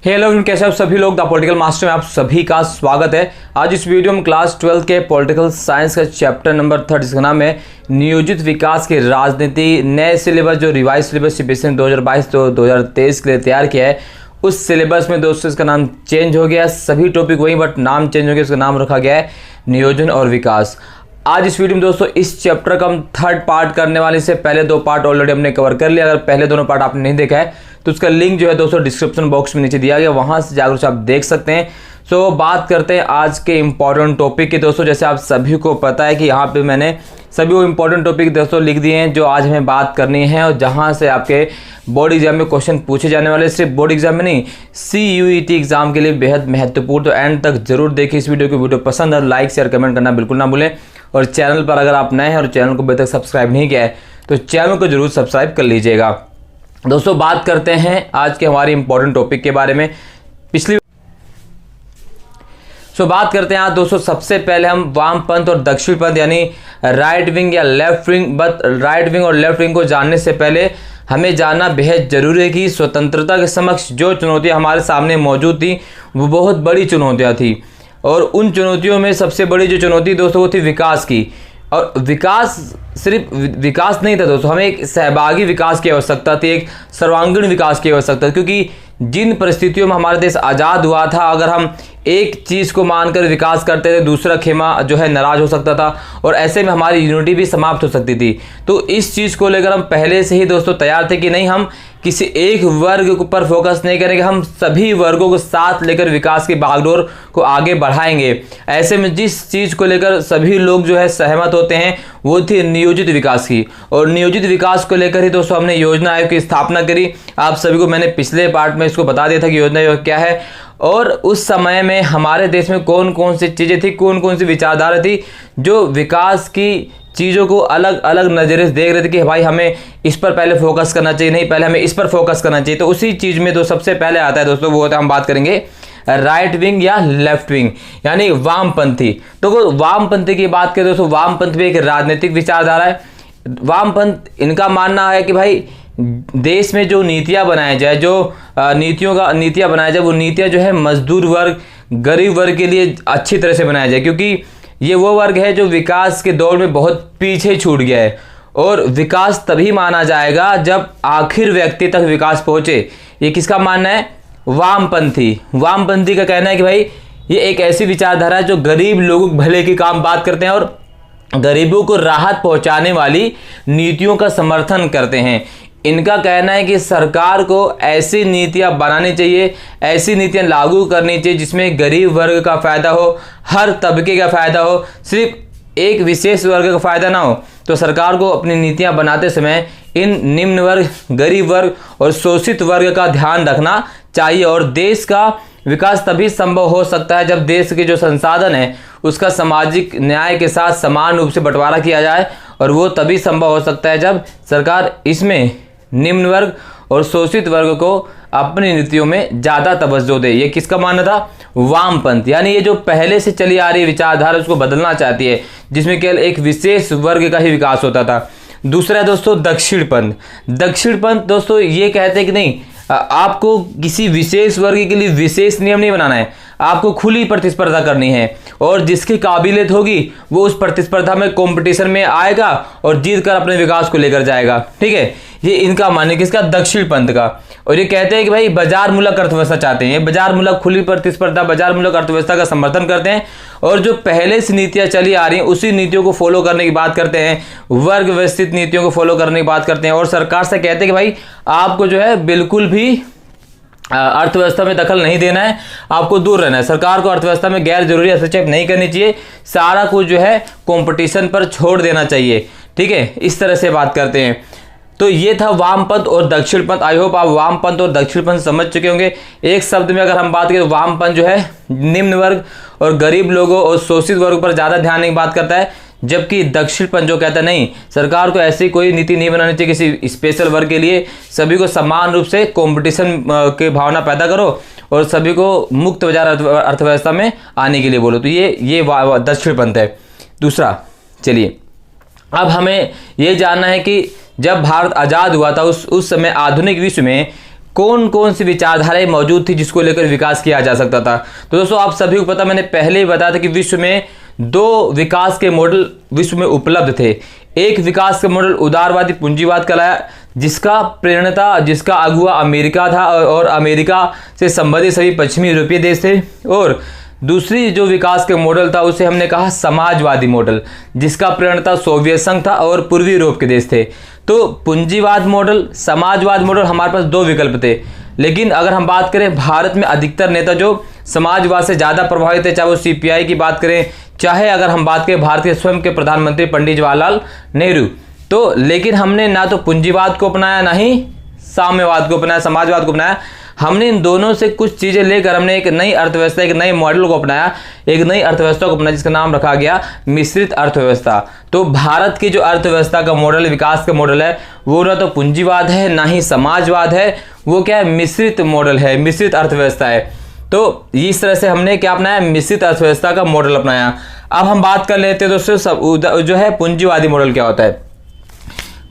Hello friend, कैसे आप सभी लोग द पॉलिटिकल मास्टर में आप सभी का स्वागत है। आज इस वीडियो में क्लास 12 के पॉलिटिकल साइंस का चैप्टर नंबर 30 जिसका नाम है नियोजित विकास की राजनीति, नए सिलेबस जो रिवाइज सिलेबस सीबीएसई ने 2022 तो 2023 के लिए तैयार किया है, उस सिलेबस में दोस्तों इसका नाम चेंज हो गया। सभी टॉपिक वही बट नाम चेंज हो गया, इसका नाम रखा गया है नियोजन और विकास। आज इस वीडियो में दोस्तों इस चैप्टर का हम थर्ड पार्ट करने वाले से पहले दो पार्ट ऑलरेडी हमने कवर कर लिया। अगर पहले दोनों पार्ट आपने नहीं देखा है तो उसका लिंक जो है दोस्तों डिस्क्रिप्शन बॉक्स में नीचे दिया गया, वहां से जाकर उसे आप देख सकते हैं। सो बात करते हैं आज के इंपॉर्टेंट टॉपिक की। दोस्तों जैसे आप सभी को पता है कि यहाँ पे मैंने सभी वो इंपॉर्टेंट टॉपिक दोस्तों लिख दिए हैं जो आज हमें बात करनी है और जहाँ से आपके बोर्ड एग्जाम में क्वेश्चन पूछे जाने वाले, सिर्फ बोर्ड एग्जाम में नहीं CUET एग्जाम के लिए बेहद महत्वपूर्ण। तो एंड तक जरूर देखिए इस वीडियो को। वीडियो पसंद है लाइक शेयर कमेंट करना बिल्कुल ना भूलें। और चैनल पर अगर आप नए हैं और चैनल को अभी तक सब्सक्राइब नहीं किया है तो चैनल को जरूर सब्सक्राइब कर लीजिएगा। दोस्तों बात करते हैं आज के हमारे इंपॉर्टेंट टॉपिक के बारे में। बात करते हैं आज दोस्तों सबसे पहले हम वामपंथ और दक्षिणपंथ यानी राइट विंग या left wing. But right wing और लेफ्ट विंग को जानने से पहले हमें जानना बेहद जरूरी है कि स्वतंत्रता के समक्ष जो चुनौतियां हमारे सामने मौजूद थी वो बहुत बड़ी चुनौतियां थी। और उन चुनौतियों में सबसे बड़ी जो चुनौती दोस्तों वो थी विकास की। और विकास सिर्फ विकास नहीं था दोस्तों, हमें एक सहभागी विकास की आवश्यकता थी, एक सर्वांगीण विकास की आवश्यकता थी। क्योंकि जिन परिस्थितियों में हमारा देश आज़ाद हुआ था, अगर हम एक चीज़ को मानकर विकास करते थे दूसरा खेमा जो है नाराज हो सकता था और ऐसे में हमारी यूनिटी भी समाप्त हो सकती थी। तो इस चीज़ को लेकर हम पहले से ही दोस्तों तैयार थे कि नहीं, हम किसी एक वर्ग पर फोकस नहीं करेंगे, हम सभी वर्गों को साथ लेकर विकास की बागडोर को आगे बढ़ाएंगे। ऐसे में जिस चीज़ को लेकर सभी लोग जो है सहमत होते हैं वो थी नियोजित विकास की। और नियोजित विकास को लेकर ही दोस्तों हमने योजना आयोग की स्थापना करी। आप सभी को मैंने पिछले पार्ट में इसको बता दिया था कि योजना आयोग क्या है और उस समय में हमारे देश में कौन कौन सी चीज़ें थी, कौन कौन सी विचारधारा थी जो विकास की चीज़ों को अलग अलग नज़रिए से देख रहे थे कि भाई हमें इस पर पहले फोकस करना चाहिए, नहीं पहले हमें इस पर फोकस करना चाहिए। तो उसी चीज़ में तो सबसे पहले आता है दोस्तों वो होता है, हम बात करेंगे राइट विंग या लेफ्ट विंग यानी वामपंथी। तो वामपंथी की बात करें दोस्तों, वामपंथ भी एक राजनीतिक विचारधारा है। वामपंथ इनका मानना है कि भाई देश में जो नीतियाँ बनाया जाए, जो नीतियाँ बनाया जाए, वो नीतियाँ जो है मजदूर वर्ग गरीब वर्ग के लिए अच्छी तरह से बनाया जाए। क्योंकि ये वो वर्ग है जो विकास के दौर में बहुत पीछे छूट गया है और विकास तभी माना जाएगा जब आखिर व्यक्ति तक विकास पहुंचे। ये किसका मानना है? वामपंथी का कहना है कि भाई ये एक ऐसी विचारधारा है जो गरीब लोगों के भले की काम बात करते हैं और गरीबों को राहत पहुंचाने वाली नीतियों का समर्थन करते हैं। इनका कहना है कि सरकार को ऐसी नीतियां बनानी चाहिए, ऐसी नीतियां लागू करनी चाहिए जिसमें गरीब वर्ग का फायदा हो, हर तबके का फायदा हो, सिर्फ एक विशेष वर्ग का फायदा ना हो। तो सरकार को अपनी नीतियां बनाते समय इन निम्न वर्ग, गरीब वर्ग और शोषित वर्ग का ध्यान रखना चाहिए। और देश का विकास तभी संभव हो सकता है जब देश के जो संसाधन है उसका सामाजिक न्याय के साथ समान रूप से बंटवारा किया जाए। और वो तभी संभव हो सकता है जब सरकार इसमें निम्न वर्ग और शोषित वर्ग को अपनी नीतियों में ज़्यादा तवज्जो दे। ये किसका मानना था? वामपंथ। यानी ये जो पहले से चली आ रही विचारधारा उसको बदलना चाहती है जिसमें केवल एक विशेष वर्ग का ही विकास होता था। दूसरा है दोस्तों दक्षिणपंथ। दक्षिणपंथ दोस्तों ये कहते हैं कि नहीं, आपको किसी विशेष वर्ग के लिए विशेष नियम नहीं बनाना है, आपको खुली प्रतिस्पर्धा करनी है और जिसकी काबिलियत होगी वो उस प्रतिस्पर्धा में कंपटीशन में आएगा और जीत कर अपने विकास को लेकर जाएगा। ठीक है, ये इनका मानना है किसका? दक्षिण पंथ का। और ये कहते हैं कि भाई बाजार मूलक अर्थव्यवस्था चाहते हैं, बाजार मूलक खुली प्रतिस्पर्धा, बाजार मूलक अर्थव्यवस्था का समर्थन करते हैं और जो पहले से नीतियां चली आ रही हैं उसी नीतियों को फॉलो करने की बात करते हैं, वर्ग व्यवस्थित नीतियों को फॉलो करने की बात करते हैं। और सरकार से कहते हैं कि भाई आपको जो है बिल्कुल भी अर्थव्यवस्था में दखल नहीं देना है, आपको दूर रहना है। सरकार को अर्थव्यवस्था में गैर जरूरी हस्तक्षेप नहीं करनी चाहिए, सारा कुछ जो है कंपटीशन पर छोड़ देना चाहिए। ठीक है, इस तरह से बात करते हैं। तो ये था वामपंथ और दक्षिणपंथ। आई होप आप वामपंथ और दक्षिणपंथ समझ चुके होंगे। एक शब्द में अगर हम बात करें तो वामपंथ जो है निम्न वर्ग और गरीब लोगों और शोषित वर्ग पर ज़्यादा ध्यान नहीं बात करता है, जबकि दक्षिणपंथ जो कहता है नहीं, सरकार को ऐसी कोई नीति नहीं बनानी चाहिए किसी स्पेशल वर्ग के लिए, सभी को समान रूप से कंपटीशन की भावना पैदा करो और सभी को मुक्त बाजार अर्थव्यवस्था में आने के लिए बोलो। तो ये दक्षिणपंथ है। दूसरा, चलिए अब हमें ये जानना है कि जब भारत आज़ाद हुआ था उस समय आधुनिक विश्व में कौन कौन सी विचारधाराएं मौजूद थी जिसको लेकर विकास किया जा सकता था। तो दोस्तों आप सभी को पता, मैंने पहले ही बताया था कि विश्व में 2 विकास के मॉडल विश्व में उपलब्ध थे। एक विकास का मॉडल उदारवादी पूंजीवाद कहलाया, जिसका प्रेरणा, जिसका अगुआ अमेरिका था और अमेरिका से संबंधित सभी पश्चिमी यूरोपीय देश थे। और दूसरी जो विकास के मॉडल था उसे हमने कहा समाजवादी मॉडल, जिसका प्रेरणा सोवियत संघ था और पूर्वी यूरोप के देश थे। तो पूंजीवाद मॉडल, समाजवाद मॉडल, हमारे पास 2 विकल्प थे। लेकिन अगर हम बात करें भारत में अधिकतर नेता जो समाजवाद से ज़्यादा प्रभावित थे, चाहे वो सीपीआई की बात करें, चाहे अगर हम बात करें भारत के स्वयं के प्रधानमंत्री पंडित जवाहरलाल नेहरू, तो लेकिन हमने ना तो पूंजीवाद को अपनाया ना ही साम्यवाद को अपनाया, समाजवाद को अपनाया। हमने इन दोनों से कुछ चीज़ें लेकर हमने एक नई अर्थव्यवस्था, एक नए मॉडल को अपनाया, एक नई अर्थव्यवस्था को अपनाया जिसका नाम रखा गया मिश्रित अर्थव्यवस्था। तो भारत की जो अर्थव्यवस्था का मॉडल, विकास का मॉडल है, वो ना तो पूंजीवाद है ना ही समाजवाद है, वो क्या है, मिश्रित मॉडल है, मिश्रित अर्थव्यवस्था है। तो इस तरह से हमने क्या अपनाया, मिश्रित अर्थव्यवस्था का मॉडल अपनाया। अब हम बात कर लेते हैं दोस्तों जो है पूंजीवादी मॉडल क्या होता है।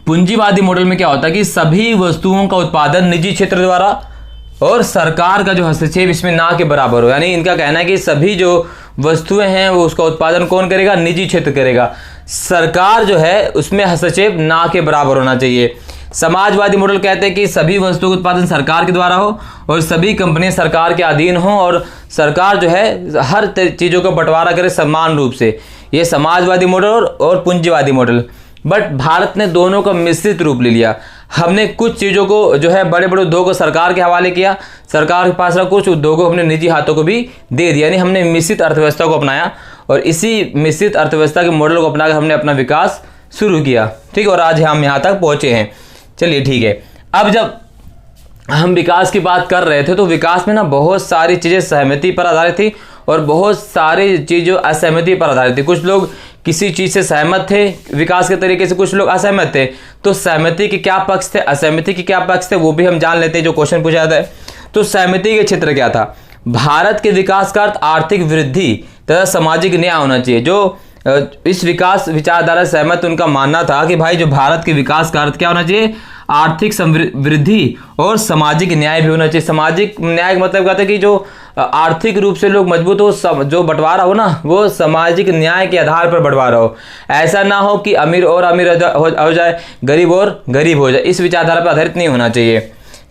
पूंजीवादी मॉडल में क्या होता है कि सभी वस्तुओं का उत्पादन निजी क्षेत्र द्वारा और सरकार का जो हस्तक्षेप इसमें ना के बराबर हो। यानी इनका कहना है कि सभी जो वस्तुएं हैं वो उसका उत्पादन कौन करेगा, निजी क्षेत्र करेगा, सरकार जो है उसमें हस्तक्षेप ना के बराबर होना चाहिए। समाजवादी मॉडल कहते हैं कि सभी वस्तुओं का उत्पादन सरकार के द्वारा हो और सभी कंपनियां सरकार के अधीन हो और सरकार जो है हर चीज़ों का बंटवारा करे समान रूप से। ये समाजवादी मॉडल और पूंजीवादी मॉडल। बट भारत ने दोनों का मिश्रित रूप ले लिया। हमने कुछ चीज़ों को जो है बड़े बड़े उद्योगों को सरकार के हवाले किया, सरकार के पास रहा, कुछ उद्योगों को अपने निजी हाथों को भी दे दिया। यानी हमने मिश्रित अर्थव्यवस्था को अपनाया और इसी मिश्रित अर्थव्यवस्था के मॉडल को अपनाकर हमने अपना विकास शुरू किया। ठीक है, और आज हम यहाँ तक पहुँचे हैं। चलिए ठीक है, अब जब हम विकास की बात कर रहे थे तो विकास में ना बहुत सारी चीज़ें सहमति पर आधारित थी और बहुत सारी चीज़ें असहमति पर आधारित थी। कुछ लोग किसी चीज़ से सहमत थे विकास के तरीके से, कुछ लोग असहमत थे। तो सहमति के क्या पक्ष थे, असहमति के क्या पक्ष थे, वो भी हम जान लेते हैं जो क्वेश्चन पूछा जाता है। तो सहमति के क्षेत्र क्या था, भारत के विकास का अर्थ आर्थिक वृद्धि तथा सामाजिक न्याय होना चाहिए। जो इस विकास विचारधारा सहमत, उनका मानना था कि भाई जो भारत के विकास का अर्थ क्या होना चाहिए, आर्थिक वृद्धि और सामाजिक न्याय भी होना चाहिए। सामाजिक न्याय का मतलब कहते हैं कि जो आर्थिक रूप से लोग मजबूत हो, जो बंटवारा हो ना वो सामाजिक न्याय के आधार पर बंटवारा हो। ऐसा ना हो कि अमीर और अमीर हो जाए, गरीब और गरीब हो जाए। इस विचारधारा पर आधारित नहीं होना चाहिए।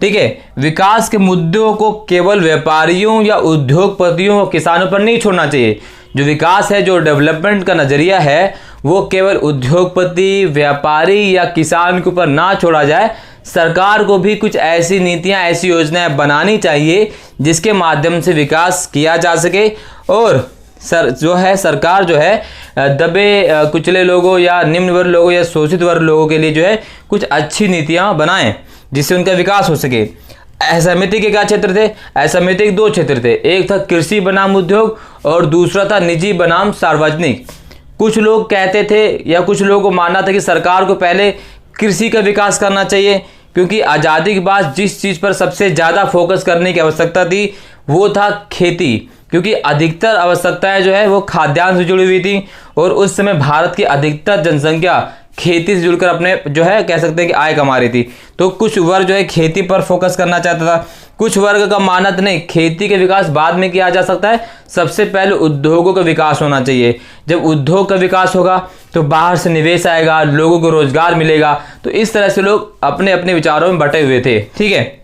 ठीक है, विकास के मुद्दों को केवल व्यापारियों या उद्योगपतियों और किसानों पर नहीं छोड़ना चाहिए। जो विकास है, जो डेवलपमेंट का नजरिया है, वो केवल उद्योगपति, व्यापारी या किसान के ऊपर ना छोड़ा जाए। सरकार को भी कुछ ऐसी नीतियां, ऐसी योजनाएं बनानी चाहिए जिसके माध्यम से विकास किया जा सके और सरकार जो है दबे कुचले लोगों या निम्न वर्ग लोगों या शोषित वर्ग लोगों के लिए जो है कुछ अच्छी नीतियां बनाएं जिससे उनका विकास हो सके। असहमति के क्या क्षेत्र थे, असहमति के 2 क्षेत्र थे। एक था कृषि बनाम उद्योग और दूसरा था निजी बनाम सार्वजनिक। कुछ लोग कहते थे या कुछ लोगों को मानना था कि सरकार को पहले कृषि का विकास करना चाहिए, क्योंकि आज़ादी के बाद जिस चीज़ पर सबसे ज़्यादा फोकस करने की आवश्यकता थी वो था खेती, क्योंकि अधिकतर आवश्यकताएं जो है वो खाद्यान्न से जुड़ी हुई थी और उस समय भारत की अधिकतर जनसंख्या खेती से जुड़कर अपने जो है कह सकते हैं कि आय कमा रही थी। तो कुछ वर्ग जो है खेती पर फोकस करना चाहता था, कुछ वर्ग का मानना नहीं, खेती के विकास बाद में किया जा सकता है, सबसे पहले उद्योगों का विकास होना चाहिए। जब उद्योग का विकास होगा तो बाहर से निवेश आएगा, लोगों को रोजगार मिलेगा। तो इस तरह से लोग अपने अपने विचारों में बटे हुए थे। ठीक है,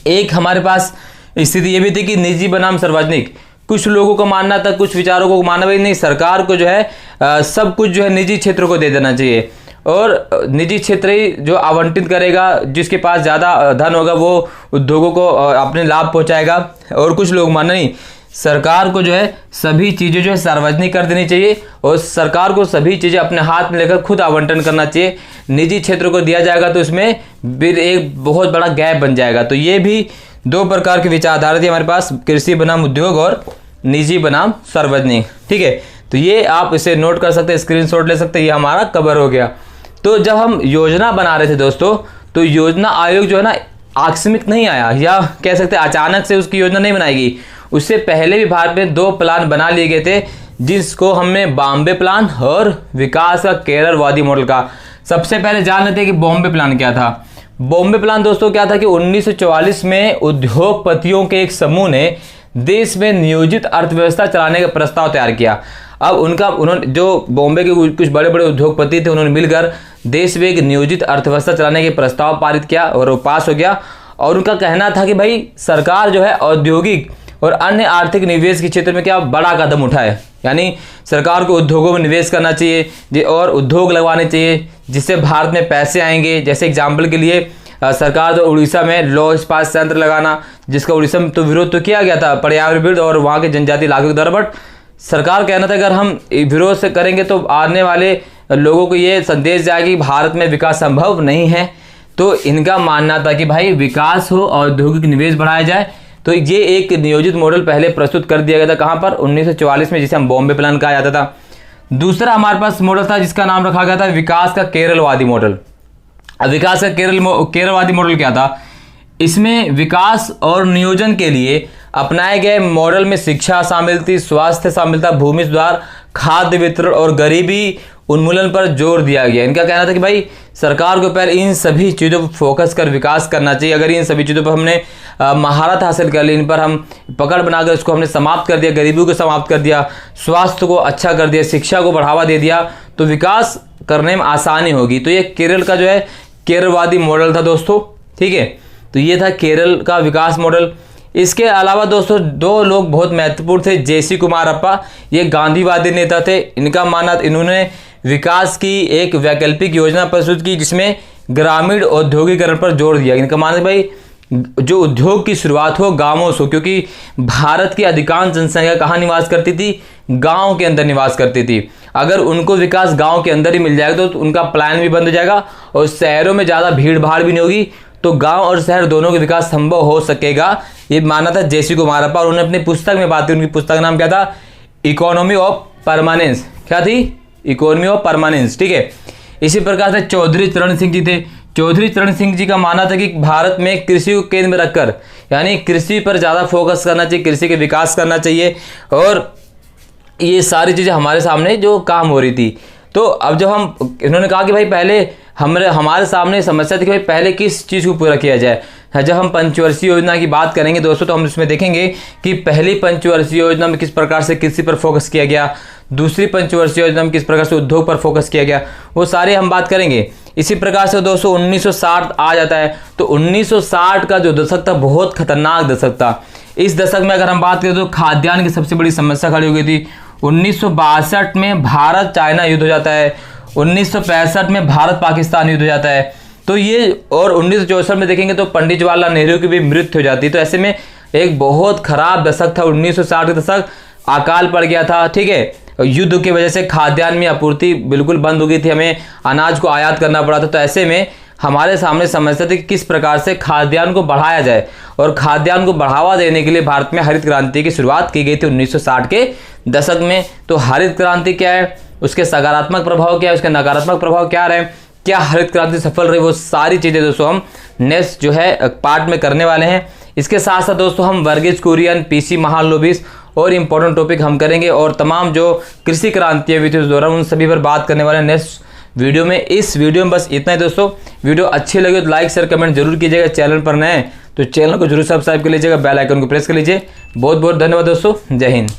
एक हमारे पास स्थिति ये भी थी कि निजी बनाम सार्वजनिक। कुछ लोगों को मानना था, कुछ विचारों को मानना भाई नहीं, सरकार को जो है सब कुछ जो है निजी क्षेत्र को दे देना चाहिए और निजी क्षेत्र ही जो आवंटित करेगा, जिसके पास ज़्यादा धन होगा वो उद्योगों को अपने लाभ पहुंचाएगा। और कुछ लोग मानना नहीं, सरकार को जो है सभी चीज़ें जो है सार्वजनिक कर देनी चाहिए और सरकार को सभी चीज़ें अपने हाथ में लेकर खुद आवंटन करना चाहिए। निजी क्षेत्र को दिया जाएगा तो इसमें एक बहुत बड़ा गैप बन जाएगा। तो ये भी 2 प्रकार की विचारधारा थी हमारे पास, कृषि बनाम उद्योग और निजी बनाम सार्वजनिक। ठीक है, तो ये आप इसे नोट कर सकते हैं, स्क्रीनशॉट ले सकते हैं। ये हमारा कवर हो गया। तो जब हम योजना बना रहे थे दोस्तों, तो योजना आयोग जो है ना आकस्मिक नहीं आया, या कह सकते हैं अचानक से उसकी योजना नहीं बनाएगी। उससे पहले भी भारत में 2 प्लान बना लिए गए थे, जिसको हमने बॉम्बे प्लान और विकास का केरलवादी मॉडल का। सबसे पहले जान लेते हैं कि बॉम्बे प्लान क्या था। बॉम्बे प्लान दोस्तों क्या था कि 1944 में उद्योगपतियों के एक समूह ने देश में नियोजित अर्थव्यवस्था चलाने का प्रस्ताव तैयार किया। अब उन्होंने जो बॉम्बे के कुछ बड़े बड़े उद्योगपति थे, उन्होंने मिलकर देश में एक नियोजित अर्थव्यवस्था चलाने के प्रस्ताव पारित किया और वो पास हो गया। और उनका कहना था कि भाई सरकार जो है औद्योगिक और अन्य आर्थिक निवेश के क्षेत्र में क्या बड़ा कदम उठाए, यानी सरकार को उद्योगों में निवेश करना चाहिए और उद्योग लगवाने चाहिए जिससे भारत में पैसे आएंगे। जैसे एग्जाम्पल के लिए सरकार तो उड़ीसा में लौह इस्पात संयंत्र लगाना, जिसका उड़ीसा में तो विरोध तो किया गया था पर्यावरण और वहाँ के जनजातीय इलाकों के द्वारा, बट सरकार कहना था अगर हम विरोध से करेंगे तो आने वाले लोगों को ये संदेश जाएगा कि भारत में विकास संभव नहीं है। तो इनका मानना था कि भाई विकास हो, औद्योगिक निवेश बढ़ाया जाए। तो ये एक नियोजित मॉडल पहले प्रस्तुत कर दिया गया था, कहाँ पर 1944 में, जिसे हम बॉम्बे प्लान कहा जाता था। दूसरा हमारे पास मॉडल था जिसका नाम रखा गया था विकास का केरलवादी मॉडल। अब विकास का केरलवादी मॉडल क्या था? इसमें विकास और नियोजन के लिए अपनाए गए मॉडल में शिक्षा शामिल थी, स्वास्थ्य शामिल था, भूमि सुधार, खाद्य वितरण और गरीबी उन्मूलन पर जोर दिया गया। इनका कहना था कि भाई सरकार को पहले इन सभी चीज़ों पर फोकस कर विकास करना चाहिए। अगर इन सभी चीज़ों पर हमने महारत हासिल कर ली, इन पर हम पकड़ बनाकर इसको हमने समाप्त कर दिया, गरीबी को समाप्त कर दिया, स्वास्थ्य को अच्छा कर दिया, शिक्षा को बढ़ावा दे दिया, तो विकास करने में आसानी होगी। तो ये केरल का जो है केरलवादी मॉडल था दोस्तों, ठीक है। तो ये था केरल का विकास मॉडल। इसके अलावा दोस्तों दो लोग बहुत महत्वपूर्ण थे। जेसी कुमारप्पा, ये गांधीवादी नेता थे। इनका मानना, इन्होंने विकास की एक वैकल्पिक योजना प्रस्तुत की जिसमें ग्रामीण औद्योगिकरण पर जोर दिया। इनका मानना है भाई जो उद्योग की शुरुआत हो गांवों से, क्योंकि भारत की अधिकांश जनसंख्या कहाँ निवास करती थी? गांव के अंदर निवास करती थी। अगर उनको विकास गांव के अंदर ही मिल जाएगा तो उनका प्लान भी बंद हो जाएगा और शहरों में ज़्यादा भीड़ भाड़ भी नहीं होगी, तो गांव और शहर दोनों के विकास संभव हो सकेगा। ये माना था जेसी कुमारप्पा। और उन्होंने अपनी पुस्तक में बात की, उनकी पुस्तक का नाम क्या था? Economy of permanence. क्या थी? इकोनॉमी ऑफ परमानेंस, ठीक है। इसी प्रकार से चौधरी चरण सिंह जी थे। चौधरी चरण सिंह जी का मानना था कि भारत में कृषि को केंद्र में रखकर, यानी कृषि पर ज़्यादा फोकस करना चाहिए, कृषि के विकास करना चाहिए, और ये सारी चीज़ें हमारे सामने जो काम हो रही थी। तो अब जब हम, इन्होंने कहा कि भाई पहले हमारे सामने समस्या थी कि भाई पहले किस चीज़ को पूरा किया जाए। जब हम पंचवर्षीय योजना की बात करेंगे दोस्तों तो हम इसमें देखेंगे कि पहली पंचवर्षीय योजना में किस प्रकार से कृषि पर फोकस किया गया, दूसरी पंचवर्षीय योजना में किस प्रकार से उद्योग पर फोकस किया गया, वो सारे हम बात करेंगे। इसी प्रकार से दोस्तों 1960 आ जाता है। तो 1960 का जो दशक था बहुत खतरनाक दशक था। इस दशक में अगर हम बात करें तो खाद्यान्न की सबसे बड़ी समस्या खड़ी हो गई थी। 1962 में भारत चाइना युद्ध हो जाता है। 1965 में भारत पाकिस्तान युद्ध हो जाता है। तो ये, और 1964 में देखेंगे तो पंडित जवाहरलाल नेहरू की भी मृत्यु हो जाती है। तो ऐसे में एक बहुत खराब दशक था 1960 का दशक। अकाल पड़ गया था, ठीक है। युद्ध की वजह से खाद्यान्न में आपूर्ति बिल्कुल बंद हो गई थी, हमें अनाज को आयात करना पड़ा था। तो ऐसे में हमारे सामने समस्या थी कि किस प्रकार से खाद्यान्न को बढ़ाया जाए, और खाद्यान्न को बढ़ावा देने के लिए भारत में हरित क्रांति की शुरुआत की गई थी 1960 के दशक में। तो हरित क्रांति क्या है, उसके सकारात्मक प्रभाव क्या है, उसके नकारात्मक प्रभाव क्या रहे, क्या हरित क्रांति सफल रही, वो सारी चीज़ें दोस्तों हम नेक्स्ट जो है पार्ट में करने वाले हैं। इसके साथ साथ दोस्तों हम वर्गीज कुरियन, पीसी महालनोबिस और इम्पोर्टेंट टॉपिक हम करेंगे, और तमाम जो कृषि क्रांति हुई थी उस दौरान उन सभी पर बात करने वाले हैं नेक्स्ट वीडियो में। इस वीडियो में बस इतना ही दोस्तों। वीडियो अच्छी लगे तो लाइक शेयर कमेंट जरूर कीजिएगा। चैनल पर नए तो चैनल को जरूर सब्सक्राइब कर लीजिएगा, बेल आइकन को प्रेस कर लीजिए। बहुत बहुत धन्यवाद दोस्तों। जय हिंद।